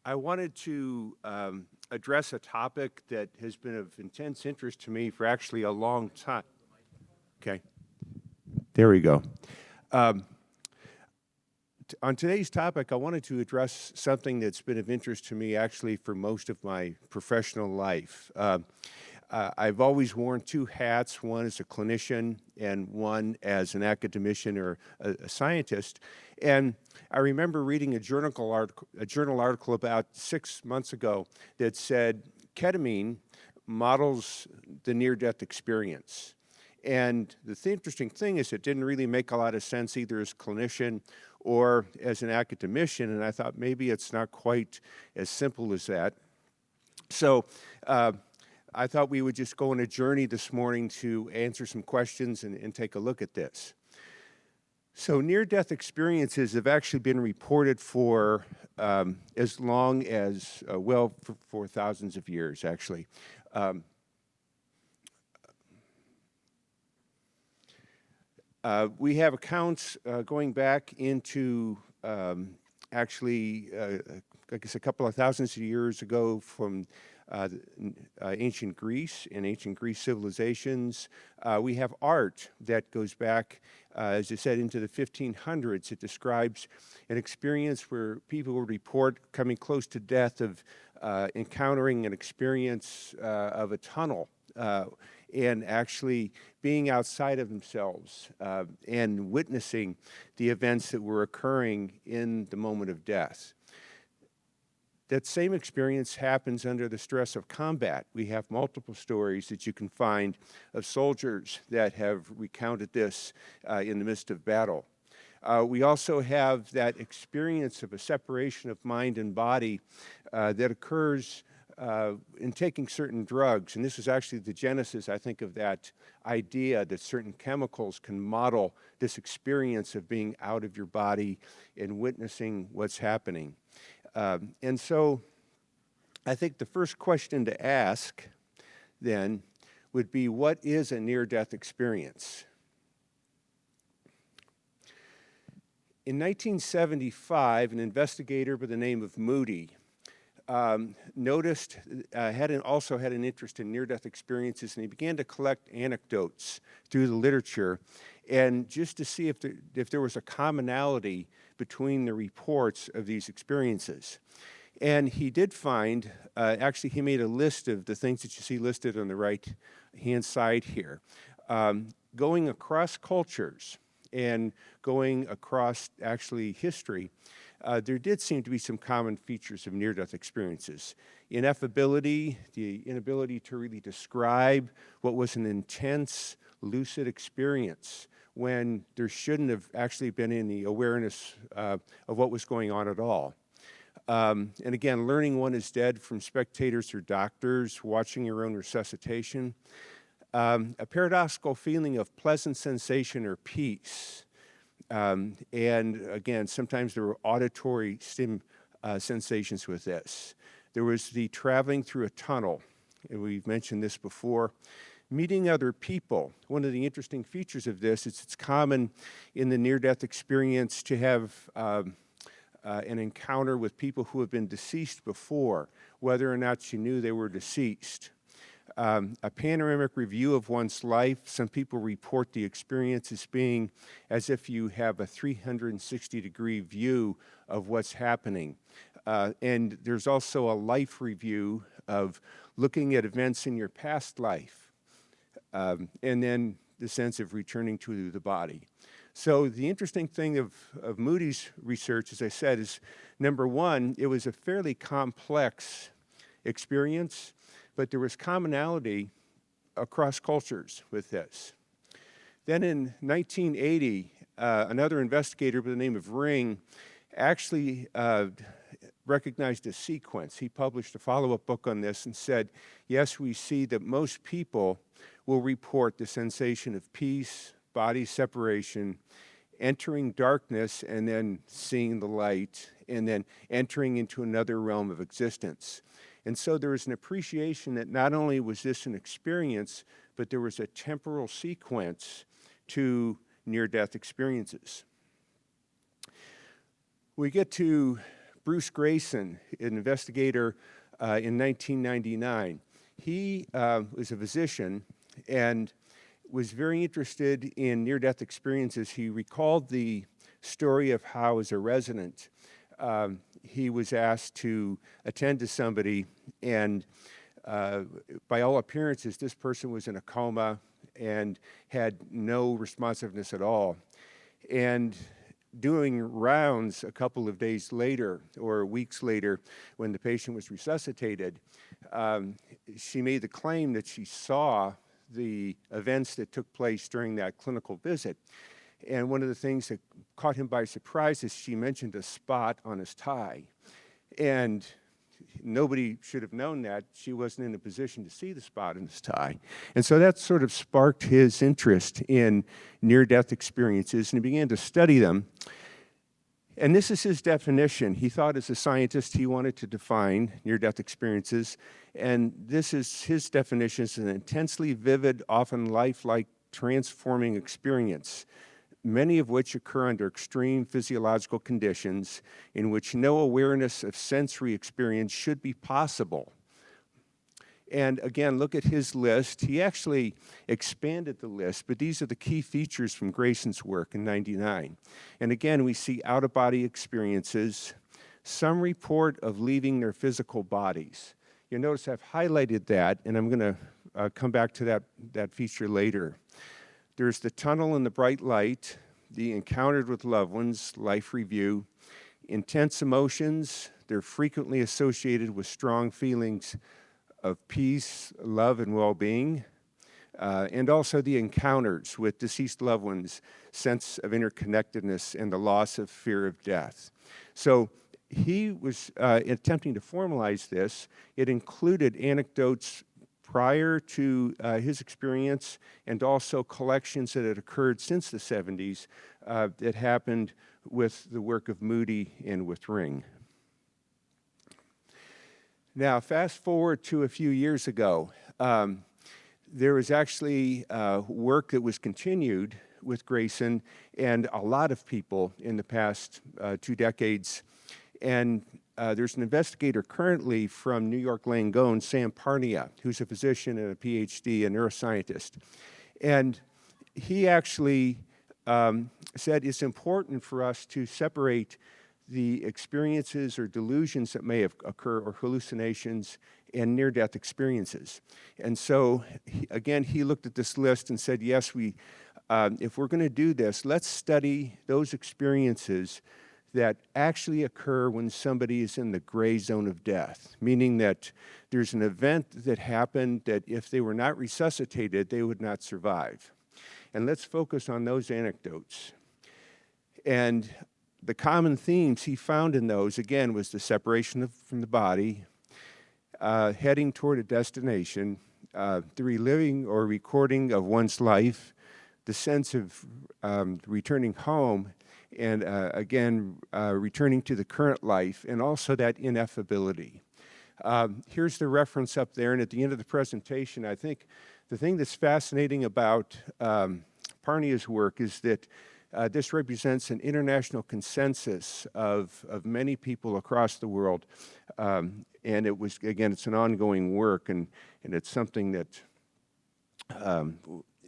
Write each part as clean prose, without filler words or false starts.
I wanted to address a topic that has been of intense interest to me for actually a long time. Okay, there we go. Um, on today's topic, I wanted to address something that's been of interest to me actually for most of my professional life. I've always worn two hats, one as a clinician and one as an academician or a scientist. And I remember reading a journal article about 6 months ago that said ketamine models the near-death experience. And the interesting thing is it didn't really make a lot of sense either as a clinician or as an academician, and I thought maybe it's not quite as simple as that. So I thought we would just go on a journey this morning to answer some questions and take a look at this. So near-death experiences have actually been reported for as long as, for thousands of years, actually. We have accounts going back into I guess a couple of thousands of years ago from ancient Greece and ancient Greece civilizations. We have art that goes back, as I said, into the 1500s. It describes an experience where people would report coming close to death of encountering an experience of a tunnel and actually being outside of themselves and witnessing the events that were occurring in the moment of death. That same experience happens under the stress of combat. We have multiple stories that you can find of soldiers that have recounted this in the midst of battle. We also have that experience of a separation of mind and body that occurs in taking certain drugs. And this is actually the genesis, I think, of that idea that certain chemicals can model this experience of being out of your body and witnessing what's happening. And so I think the first question to ask then would be, what is a near-death experience? In 1975, an investigator by the name of Moody also had an interest in near-death experiences, and he began to collect anecdotes through the literature, and just to see if there was a commonality between the reports of these experiences. And he did find, actually he made a list of the things that you see listed on the right-hand side here. Going across cultures and going across actually history, there did seem to be some common features of near-death experiences. Ineffability, the inability to really describe what was an intense, lucid experience when there shouldn't have actually been any awareness of what was going on at all. And again, learning one is dead from spectators or doctors, watching your own resuscitation. A paradoxical feeling of pleasant sensation or peace. And again, sometimes there were auditory sensations with this. There was the traveling through a tunnel, and we've mentioned this before. Meeting other people. One of the interesting features of this is it's common in the near-death experience to have an encounter with people who have been deceased before, whether or not you knew they were deceased. A panoramic review of one's life. Some people report the experience as being as if you have a 360-degree view of what's happening. And there's also a life review of looking at events in your past life. And then the sense of returning to the body. So the interesting thing of Moody's research, as I said, is number one, it was a fairly complex experience, but there was commonality across cultures with this. Then in 1980, another investigator by the name of Ring actually recognized a sequence. He published a follow-up book on this and said, yes, we see that most people will report the sensation of peace, body separation, entering darkness and then seeing the light, and then entering into another realm of existence. And so there was an appreciation that not only was this an experience, but there was a temporal sequence to near-death experiences. We get to Bruce Grayson, an investigator in 1999, he was a physician and was very interested in near-death experiences. He recalled the story of how, as a resident, he was asked to attend to somebody, and by all appearances, this person was in a coma and had no responsiveness at all. And doing rounds a couple of days later or weeks later, when the patient was resuscitated, she made the claim that she saw the events that took place during that clinical visit. And one of the things that caught him by surprise is she mentioned a spot on his tie. And nobody should have known that. She wasn't in a position to see the spot in his tie. And so that sort of sparked his interest in near-death experiences, and he began to study them. And this is his definition. He thought, as a scientist, he wanted to define near-death experiences, and this is his definition: is an intensely vivid, often lifelike, transforming experience, many of which occur under extreme physiological conditions in which no awareness of sensory experience should be possible. And again, look at his list. He actually expanded the list, but these are the key features from Grayson's work in '99. And again, we see out-of-body experiences, some report of leaving their physical bodies. You'll notice I've highlighted that, and I'm going to come back to that feature later. There's the tunnel and the bright light, the encountered with loved ones, life review, intense emotions. They're frequently associated with strong feelings of peace, love, and well-being, and also the encounters with deceased loved ones, sense of interconnectedness, and the loss of fear of death. So he was attempting to formalize this. It included anecdotes prior to his experience, and also collections that had occurred since the 70s that happened with the work of Moody and with Ring. Now, fast forward to a few years ago. There was actually work that was continued with Grayson and a lot of people in the past 2 decades. And there's an investigator currently from New York Langone, Sam Parnia, who's a physician and a PhD, a neuroscientist. And he actually said it's important for us to separate the experiences or delusions that may have occur, or hallucinations, and near-death experiences. And so, again, he looked at this list and said, yes, if we're going to do this, let's study those experiences that actually occur when somebody is in the gray zone of death, meaning that there's an event that happened that if they were not resuscitated, they would not survive. And let's focus on those anecdotes. And the common themes he found in those, again, was the separation from the body, heading toward a destination, the reliving or recording of one's life, the sense of returning home, and again, returning to the current life, and also that ineffability. Here's the reference up there, and at the end of the presentation, I think the thing that's fascinating about Parnia's work is that this represents an international consensus of many people across the world. And it was, again, it's an ongoing work, and it's something that,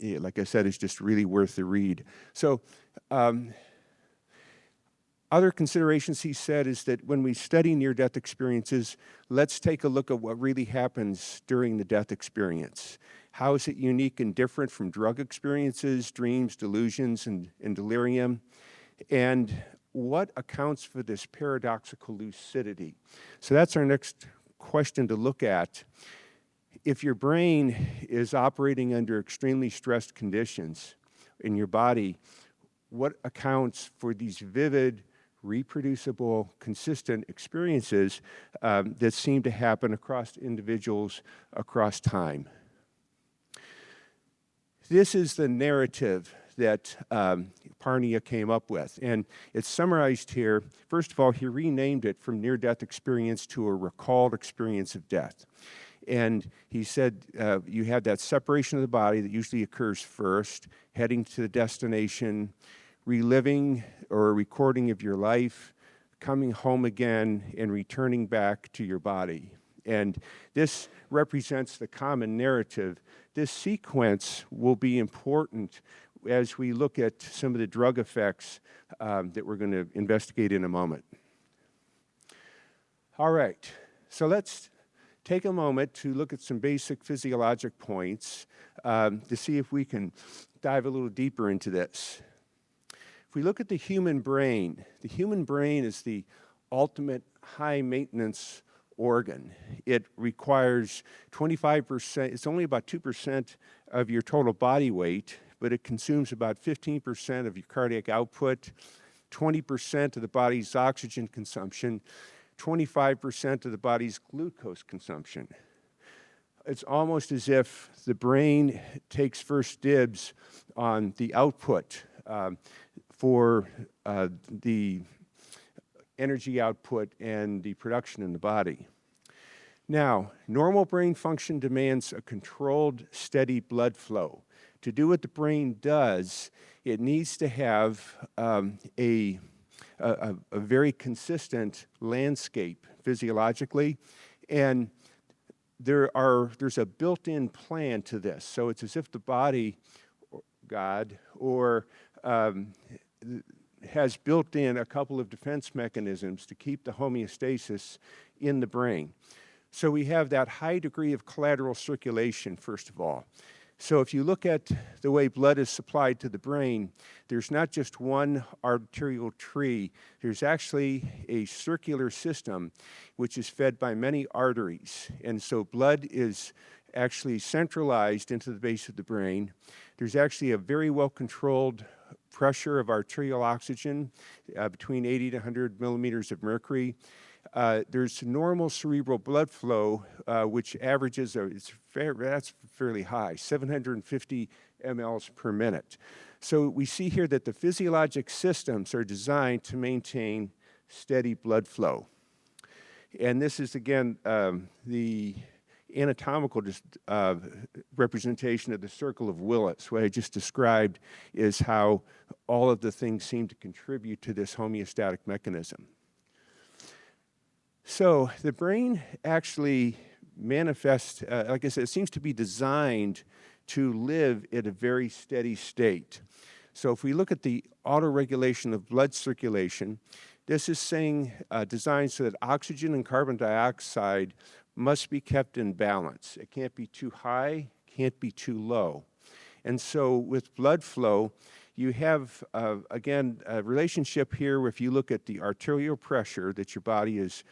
like I said, is just really worth the read. So other considerations, he said, is that when we study near-death experiences, let's take a look at what really happens during the death experience. How is it unique and different from drug experiences, dreams, delusions, and delirium? And what accounts for this paradoxical lucidity? So that's our next question to look at. If your brain is operating under extremely stressed conditions in your body, what accounts for these vivid, reproducible, consistent experiences that seem to happen across individuals across time? This is the narrative that Parnia came up with, and it's summarized here. First of all, he renamed it from near-death experience to a recalled experience of death. And he said you have that separation of the body that usually occurs first, heading to the destination, reliving or recording of your life, coming home again and returning back to your body. And this represents the common narrative. This sequence will be important as we look at some of the drug effects that we're going to investigate in a moment. All right, so let's take a moment to look at some basic physiologic points to see if we can dive a little deeper into this. If we look at the human brain is the ultimate high-maintenance organ. It requires 25%, it's only about 2% of your total body weight, but it consumes about 15% of your cardiac output, 20% of the body's oxygen consumption, 25% of the body's glucose consumption. It's almost as if the brain takes first dibs on the output for the energy output and the production in the body. Now, normal brain function demands a controlled, steady blood flow. To do what the brain does, it needs to have a very consistent landscape physiologically, and there's a built-in plan to this. So it's as if the body, God, has built in a couple of defense mechanisms to keep the homeostasis in the brain. So we have that high degree of collateral circulation, first of all. So if you look at the way blood is supplied to the brain, there's not just one arterial tree. There's actually a circular system which is fed by many arteries. And so blood is actually centralized into the base of the brain. There's actually a very well-controlled pressure of arterial oxygen between 80 to 100 millimeters of mercury. There's normal cerebral blood flow, which averages, that's fairly high, 750 mLs per minute. So we see here that the physiologic systems are designed to maintain steady blood flow. And this is, again, the anatomical representation of the circle of Willis. What I just described is how all of the things seem to contribute to this homeostatic mechanism. So the brain actually manifests, like I said, it seems to be designed to live at a very steady state. So if we look at the autoregulation of blood circulation, this is saying designed so that oxygen and carbon dioxide must be kept in balance. It can't be too high, can't be too low. And so with blood flow, you have, again, a relationship here where if you look at the arterial pressure that your body is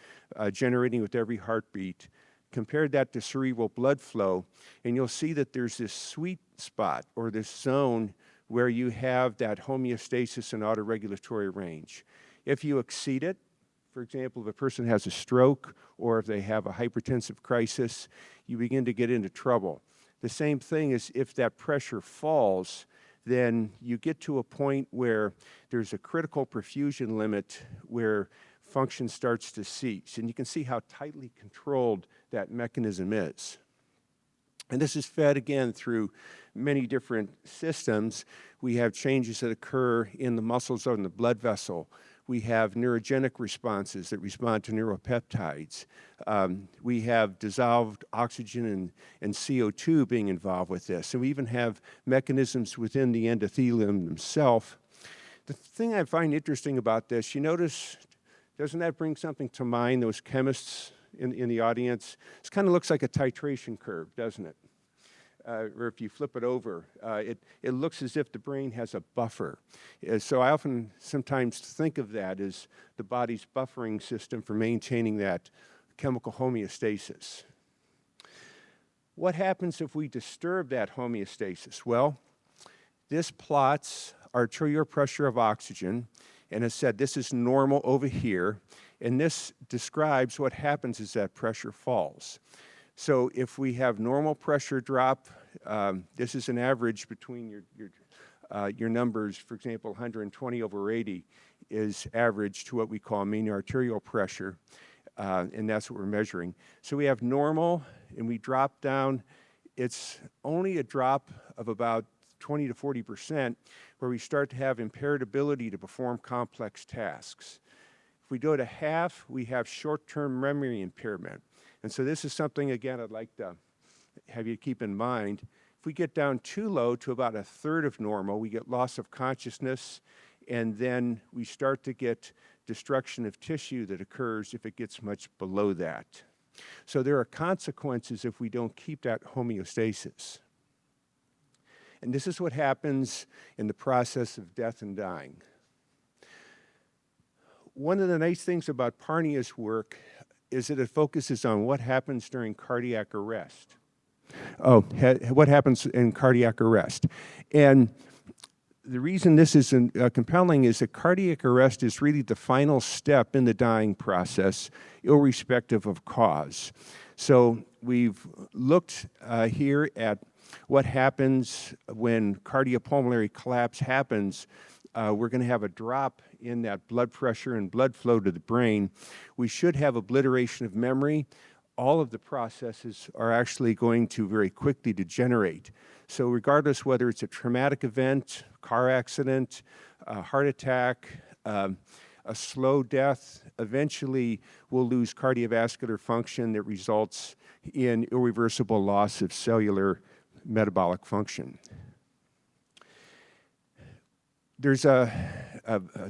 generating with every heartbeat, compare that to cerebral blood flow, and you'll see that there's this sweet spot or this zone where you have that homeostasis and autoregulatory range. If you exceed it, for example, if a person has a stroke or if they have a hypertensive crisis, you begin to get into trouble. The same thing is if that pressure falls, then you get to a point where there's a critical perfusion limit where function starts to cease. And you can see how tightly controlled that mechanism is. And this is fed, again, through many different systems. We have changes that occur in the muscles or in the blood vessel. We have neurogenic responses that respond to neuropeptides. We have dissolved oxygen and CO2 being involved with this. And we even have mechanisms within the endothelium themselves. The thing I find interesting about this, you notice, doesn't that bring something to mind, those chemists in the audience? This kind of looks like a titration curve, doesn't it? Or if you flip it over, it looks as if the brain has a buffer. So I sometimes think of that as the body's buffering system for maintaining that chemical homeostasis. What happens if we disturb that homeostasis? Well, this plots arterial pressure of oxygen, and as said, this is normal over here, and this describes what happens as that pressure falls. So if we have normal pressure drop, this is an average between your numbers. For example, 120 over 80 is average to what we call mean arterial pressure, and that's what we're measuring. So we have normal, and we drop down. It's only a drop of about 20 to 40% where we start to have impaired ability to perform complex tasks. If If we go to half, we have short-term memory impairment. And so this is something, again, I'd like to have you keep in mind. If we get down too low to about a third of normal, we get loss of consciousness, and then we start to get destruction of tissue that occurs if it gets much below that. So there are consequences if we don't keep that homeostasis. And this is what happens in the process of death and dying. One of the nice things about Parnia's work is that it focuses on what happens during cardiac arrest. What happens in cardiac arrest. And the reason this is compelling is that cardiac arrest is really the final step in the dying process, irrespective of cause. So we've looked here at what happens when cardiopulmonary collapse happens. We're going to have a drop in that blood pressure and blood flow to the brain. We should have obliteration of memory. All of the processes are actually going to very quickly degenerate. So regardless whether it's a traumatic event, car accident, a heart attack, a slow death, eventually we'll lose cardiovascular function that results in irreversible loss of cellular metabolic function. There's a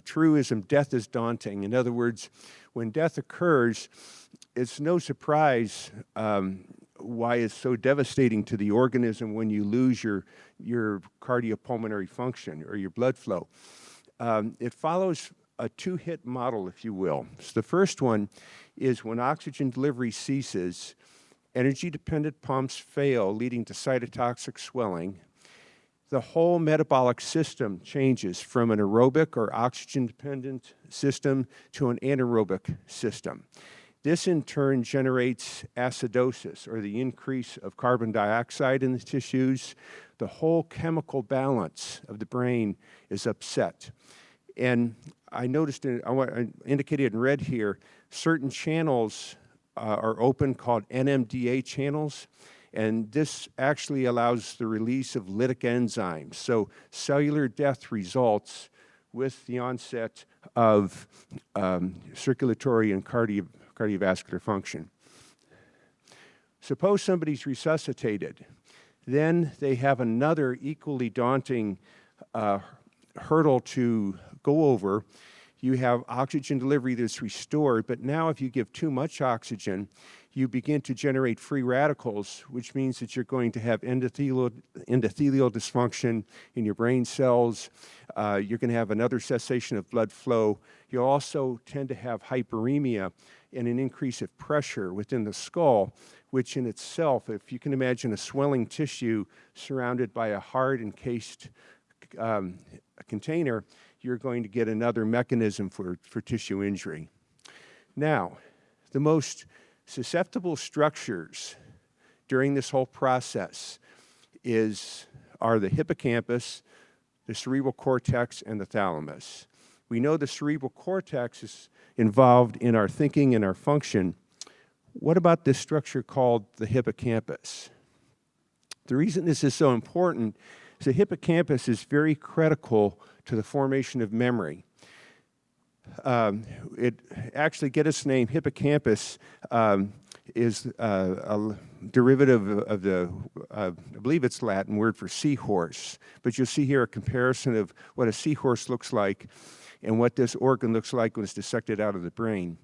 truism, death is daunting. In other words, when death occurs, it's no surprise why it's so devastating to the organism when you lose your cardiopulmonary function or your blood flow. It follows a two-hit model, if you will. So the first one is when oxygen delivery ceases, energy-dependent pumps fail, leading to cytotoxic swelling. The whole metabolic system changes from an aerobic or oxygen-dependent system to an anaerobic system. This in turn generates acidosis, or the increase of carbon dioxide in the tissues. The whole chemical balance of the brain is upset. And I noticed, I indicated in red here, certain channels are open called NMDA channels. And this actually allows the release of lytic enzymes. So cellular death results with the onset of circulatory and cardiovascular function. Suppose somebody's resuscitated. Then they have another equally daunting hurdle to go over. You have oxygen delivery that's restored, but now if you give too much oxygen, you begin to generate free radicals, which means that you're going to have endothelial dysfunction in your brain cells. You're going to have another cessation of blood flow. You'll also tend to have hyperemia and an increase of pressure within the skull, which in itself, if you can imagine a swelling tissue surrounded by a hard encased container, you're going to get another mechanism for tissue injury. Now, the most susceptible structures during this whole process are the hippocampus, the cerebral cortex, and the thalamus. We know the cerebral cortex is involved in our thinking and our function. What about this structure called the hippocampus? The reason this is so important is the hippocampus is very critical to the formation of memory. It actually gets its name, hippocampus, is a derivative of the, I believe it's Latin word for seahorse. But you'll see here a comparison of what a seahorse looks like and what this organ looks like when it's dissected out of the brain.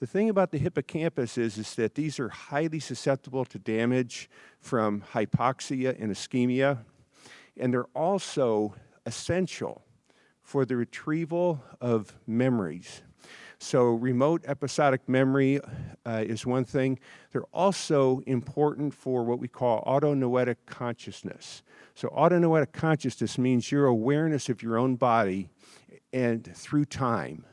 The thing about the hippocampus is that these are highly susceptible to damage from hypoxia and ischemia, and they're also essential for the retrieval of memories. So remote episodic memory is one thing. They're also important for what we call autonoetic consciousness. So autonoetic consciousness means your awareness of your own body and through time.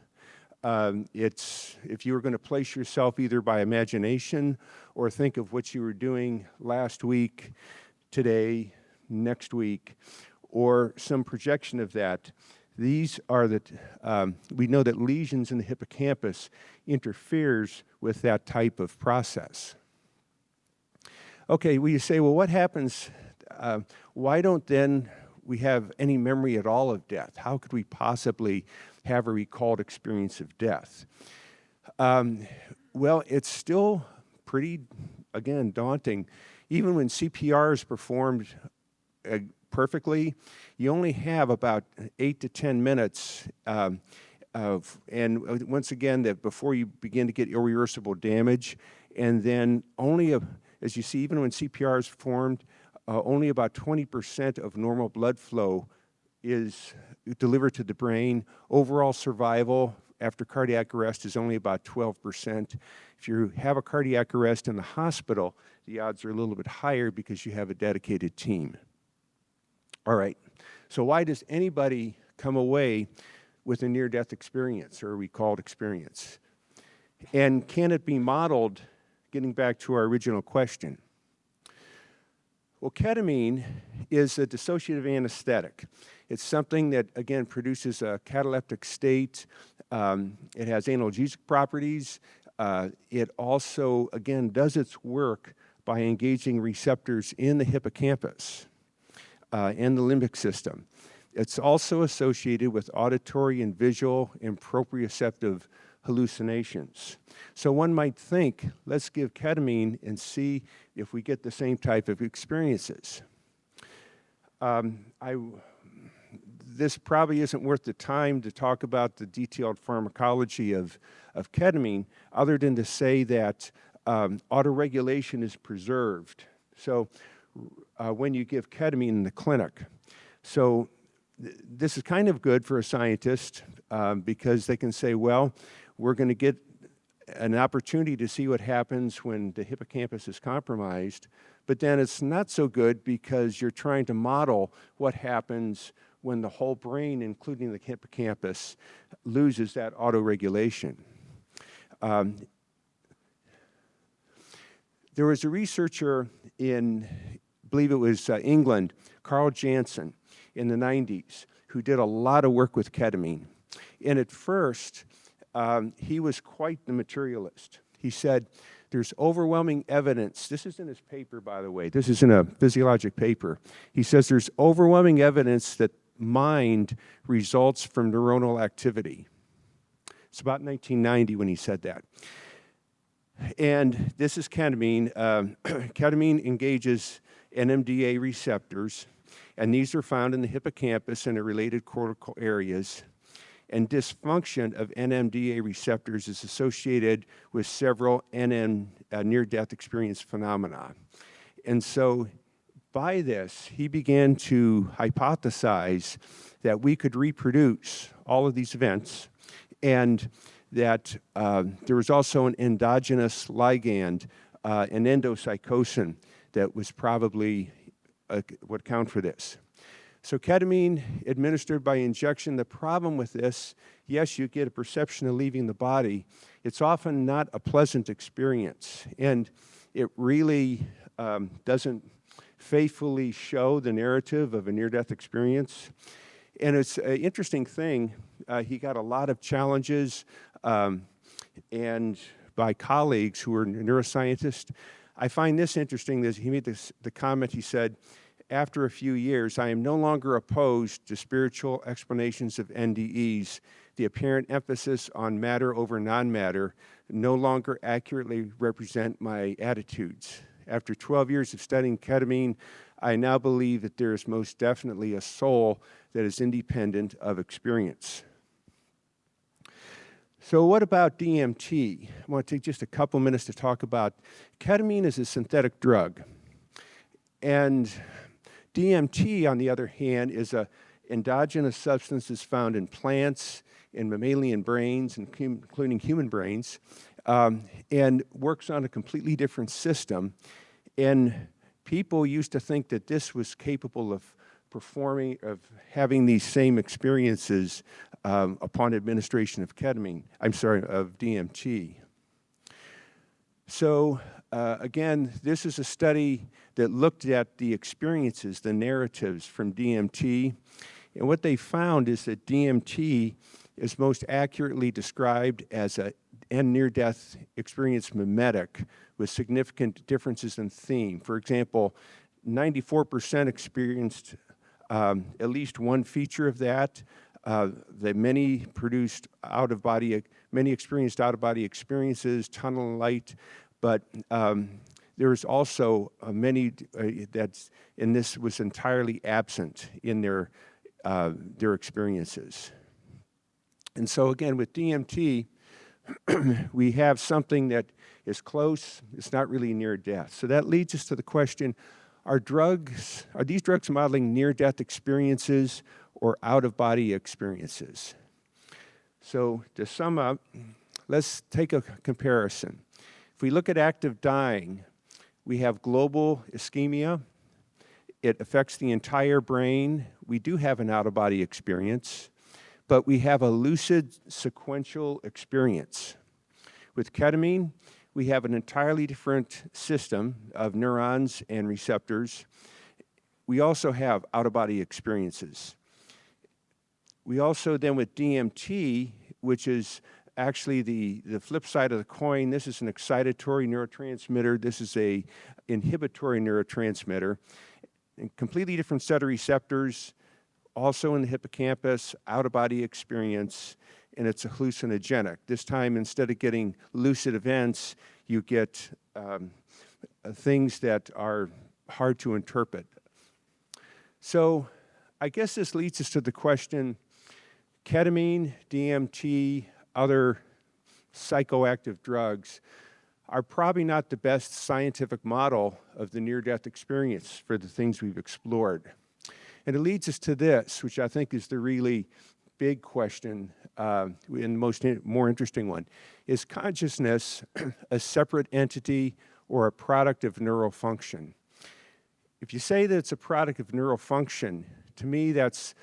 It's if you were going to place yourself either by imagination or think of what you were doing last week, today, next week, or some projection of that. These are we know that lesions in the hippocampus interferes with that type of process. Okay, well, you say, well, what happens, why don't then we have any memory at all of death? How could we possibly have a recalled experience of death? Well, it's still pretty, again, daunting. Even when CPR is performed perfectly, you only have about 8 to 10 minutes and once again, that before you begin to get irreversible damage, and then as you see, even when CPR is performed, only about 20% of normal blood flow is delivered to the brain. Overall survival after cardiac arrest is only about 12%. If you have a cardiac arrest in the hospital, the odds are a little bit higher because you have a dedicated team. All right, so why does anybody come away with a near-death experience or a recalled experience? And can it be modeled, getting back to our original question? Well, ketamine is a dissociative anesthetic. It's something that, again, produces a cataleptic state. It has analgesic properties. It also, again, does its work by engaging receptors in the hippocampus and the limbic system. It's also associated with auditory and visual and proprioceptive hallucinations. So one might think, let's give ketamine and see if we get the same type of experiences. This probably isn't worth the time to talk about the detailed pharmacology of ketamine, other than to say that autoregulation is preserved. So when you give ketamine in the clinic. So this is kind of good for a scientist because they can say, well, we're going to get an opportunity to see what happens when the hippocampus is compromised, but then it's not so good because you're trying to model what happens when the whole brain, including the hippocampus, loses that autoregulation. There was a researcher in, I believe it was England, Carl Jansen, in the 90s, who did a lot of work with ketamine. And at first, he was quite the materialist. He said, there's overwhelming evidence. This is in his paper, by the way. This is in a physiologic paper. He says there's overwhelming evidence that mind results from neuronal activity. It's about 1990 when he said that. And this is ketamine. Ketamine engages NMDA receptors, and these are found in the hippocampus and the related cortical areas. And dysfunction of NMDA receptors is associated with several near-death experience phenomena. And so by this, he began to hypothesize that we could reproduce all of these events, and that there was also an endogenous ligand, an endocytosin, that was probably would account for this. So ketamine administered by injection, the problem with this, yes, you get a perception of leaving the body. It's often not a pleasant experience, and it really doesn't faithfully show the narrative of a near-death experience. And it's an interesting thing. He got a lot of challenges and by colleagues who were neuroscientists. I find this interesting that he made the comment, he said, after a few years, I am no longer opposed to spiritual explanations of NDEs. The apparent emphasis on matter over non-matter no longer accurately represent my attitudes. After 12 years of studying ketamine, I now believe that there is most definitely a soul that is independent of experience. So what about DMT? I want to take just a couple minutes to talk about ketamine is a synthetic drug. And DMT, on the other hand, is an endogenous substance that's found in plants, in mammalian brains, including human brains, and works on a completely different system. And people used to think that this was capable of having these same experiences upon administration of of DMT. So again, this is a study that looked at the experiences, the narratives from DMT, and what they found is that DMT is most accurately described as a near-death experience mimetic with significant differences in theme. For example, 94% experienced at least one feature of that. The many experienced out-of-body experiences, tunnel and light, but there's also many and this was entirely absent in their experiences. And so again, with DMT, we have something that is close, it's not really near death. So that leads us to the question, are these drugs modeling near-death experiences or out-of-body experiences? So to sum up, let's take a comparison. If we look at active dying, we have global ischemia. It affects the entire brain. We do have an out-of-body experience, but we have a lucid sequential experience. With ketamine, we have an entirely different system of neurons and receptors. We also have out-of-body experiences. We also then with DMT, which is actually the flip side of the coin, this is an excitatory neurotransmitter, this is a inhibitory neurotransmitter, a completely different set of receptors, also in the hippocampus, out-of-body experience, and it's hallucinogenic. This time, instead of getting lucid events, you get things that are hard to interpret. So I guess this leads us to the question, ketamine, DMT, other psychoactive drugs are probably not the best scientific model of the near-death experience for the things we've explored. And it leads us to this, which I think is the really big question and the more interesting one. Is consciousness a separate entity or a product of neural function? If you say that it's a product of neural function, to me that's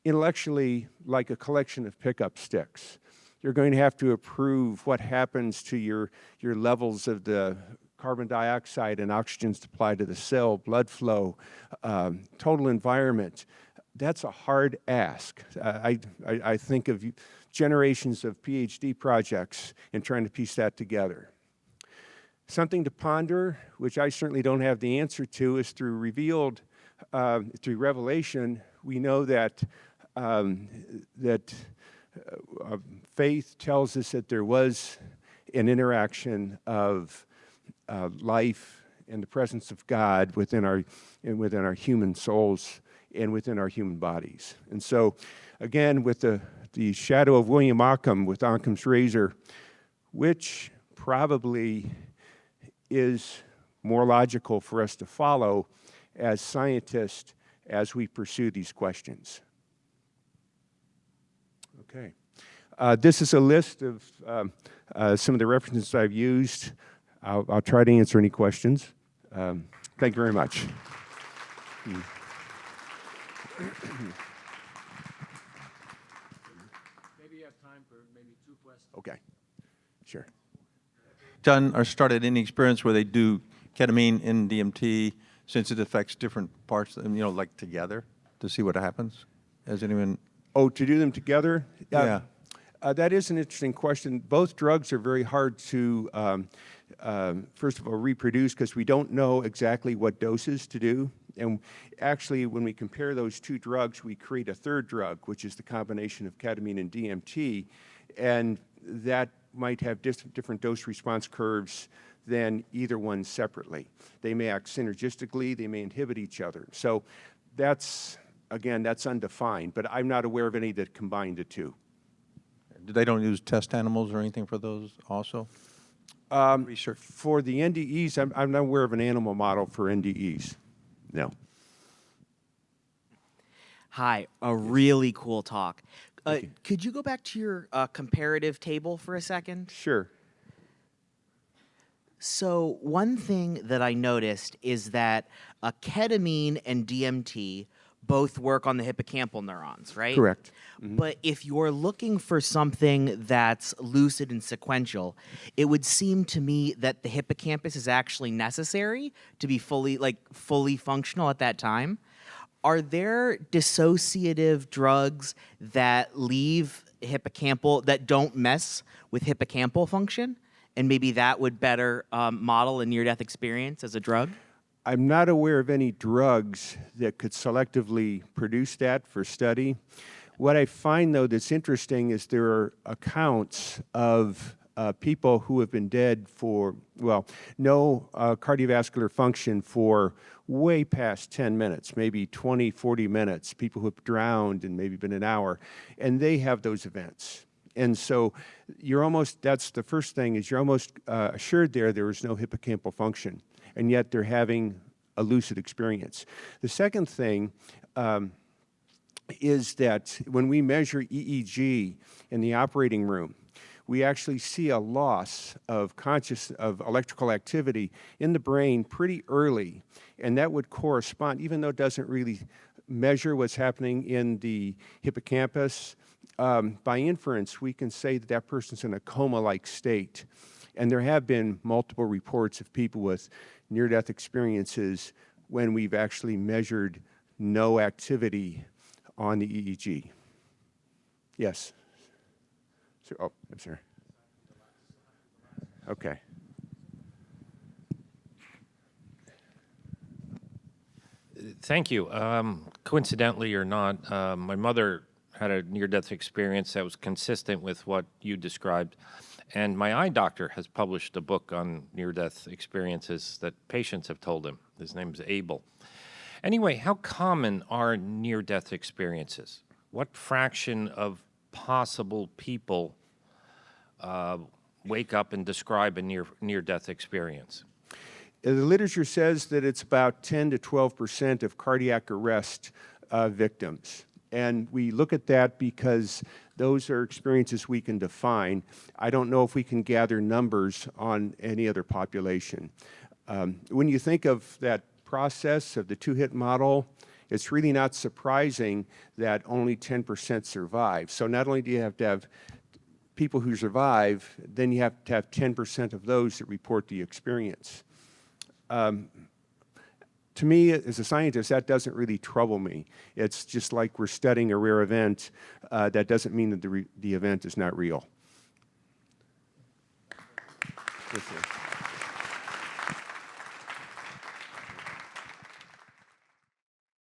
intellectually like a collection of pickup sticks. You're going to have to approve what happens to your levels of the carbon dioxide and oxygen supply to the cell, blood flow, total environment. That's a hard ask. I think of generations of PhD projects in trying to piece that together. Something to ponder, which I certainly don't have the answer to, is through revelation, we know that faith tells us that there was an interaction of life and the presence of God within our human souls and within our human bodies. And so, again, with the shadow of William Ockham, with Occam's razor, which probably is more logical for us to follow as scientists as we pursue these questions. Okay. This is a list of some of the references I've used. I'll try to answer any questions. Thank you very much. Maybe you have time for maybe 2 questions. Okay, sure. Done or started any experience where they do ketamine and DMT, since it affects different parts, like together, to see what happens? Has anyone? Oh, to do them together? Yeah. That is an interesting question. Both drugs are very hard to, first of all, reproduce because we don't know exactly what doses to do. And actually, when we compare those two drugs, we create a third drug, which is the combination of ketamine and DMT. And that might have different dose response curves than either one separately. They may act synergistically, they may inhibit each other. So that's, again, that's undefined, but I'm not aware of any that combine the two. They don't use test animals or anything for those also? Research? For the NDEs, I'm not aware of an animal model for NDEs. No. Hi, a really cool talk. Could you go back to your comparative table for a second? Sure. So one thing that I noticed is that ketamine and DMT both work on the hippocampal neurons, right? Correct. Mm-hmm. But if you're looking for something that's lucid and sequential, it would seem to me that the hippocampus is actually necessary to be fully functional at that time. Are there dissociative drugs that leave hippocampal, that don't mess with hippocampal function? And maybe that would better model a near-death experience as a drug? I'm not aware of any drugs that could selectively produce that for study. What I find, though, that's interesting is there are accounts of people who have been dead for, well, no cardiovascular function for way past 10 minutes, maybe 20, 40 minutes, people who have drowned and maybe been an hour, and they have those events. And so you're almost, that's the first thing, is you're almost assured there is no hippocampal function, and yet they're having a lucid experience. The second thing is that when we measure EEG in the operating room, we actually see a loss of electrical activity in the brain pretty early, and that would correspond, even though it doesn't really measure what's happening in the hippocampus, by inference, we can say that that person's in a coma-like state. And there have been multiple reports of people with near-death experiences when we've actually measured no activity on the EEG. Yes. So, oh, I'm sorry. Okay. Thank you. Coincidentally or not, my mother had a near-death experience that was consistent with what you described, and my eye doctor has published a book on near-death experiences that patients have told him. His name is Abel. Anyway, how common are near-death experiences? What fraction of possible people wake up and describe a near-death experience? The literature says that it's about 10 to 12% of cardiac arrest victims. And we look at that because those are experiences we can define. I don't know if we can gather numbers on any other population. When you think of that process of the two-hit model, it's really not surprising that only 10% survive. So not only do you have to have people who survive, then you have to have 10% of those that report the experience. To me, as a scientist, that doesn't really trouble me. It's just like we're studying a rare event. That doesn't mean that the event is not real. Yes, sir.